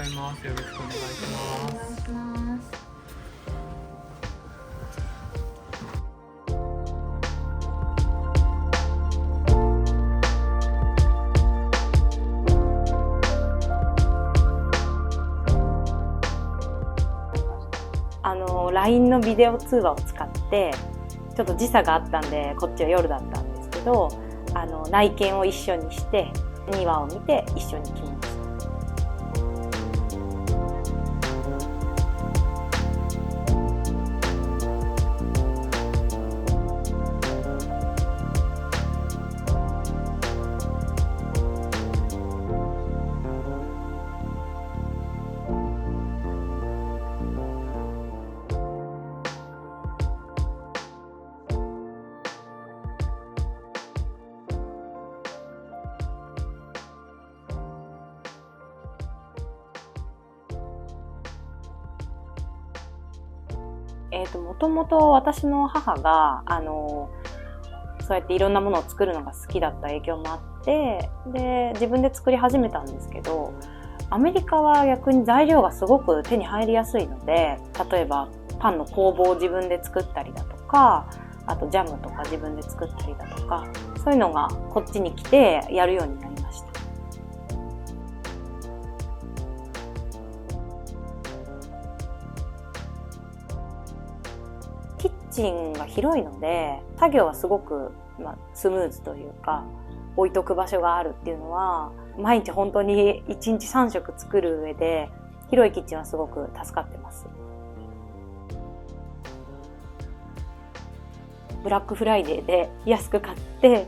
ざいます。よろしくお願いします。お願いします。LINE のビデオ通話を使ってちょっと時差があったんでこっちは夜だったんですけど内見を一緒にして庭を見て一緒に来ました。もともと私の母がそうやっていろんなものを作るのが好きだった影響もあってで自分で作り始めたんですけど、アメリカは逆に材料がすごく手に入りやすいので、例えばパンの工房を自分で作ったりだとか、あとジャムとか自分で作ったりだとか、そういうのがこっちに来てやるようになりました。キッチンが広いので作業はすごく、スムーズというか、置いとく場所があるっていうのは毎日本当に1日3食作る上で広いキッチンはすごく助かってます。ブラックフライデーで安く買って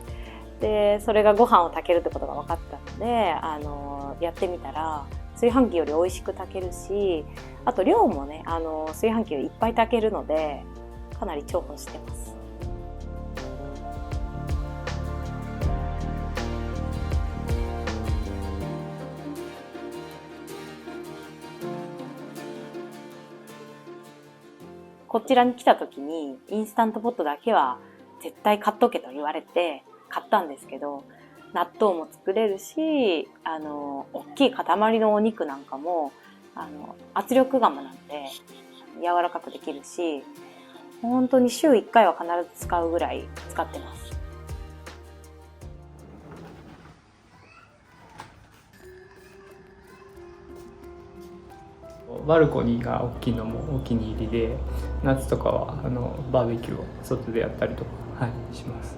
でそれがご飯を炊けるってことが分かったのでやってみたら炊飯器より美味しく炊けるし、あと量もね炊飯器よりいっぱい炊けるのでかなり重宝してます。こちらに来た時にインスタントポットだけは絶対買っとけと言われて買ったんですけど、納豆も作れるし大きい塊のお肉なんかも圧力釜なんで柔らかくできるし、本当に週1回は必ず使うぐらい使ってます。バルコニーが大きいのもお気に入りで、夏とかはバーベキューを外でやったりとか、します。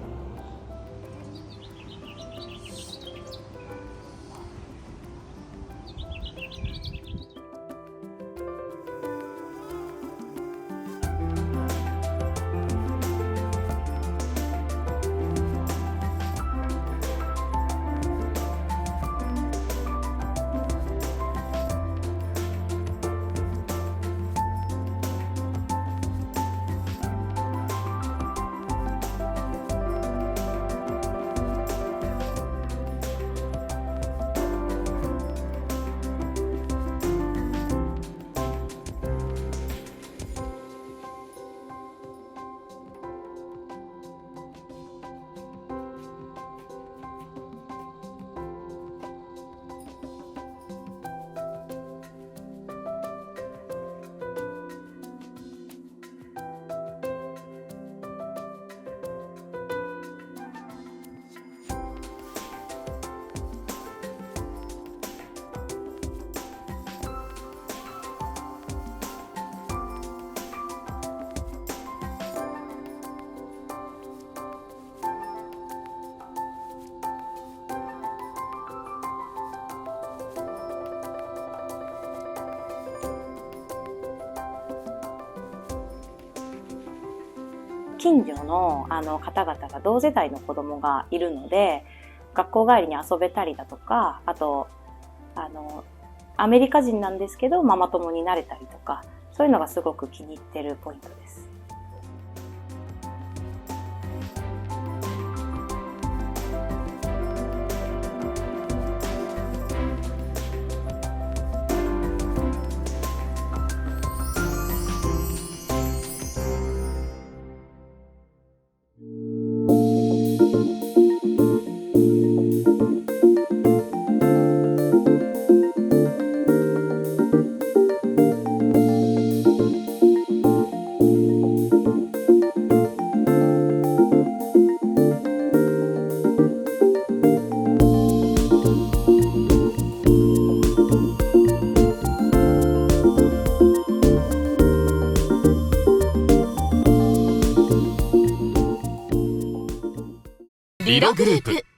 近所の方々が同世代の子供がいるので、学校帰りに遊べたりだとか、あとアメリカ人なんですけどママ友になれたりとか、そういうのがすごく気に入ってるポイントです。リドグループ。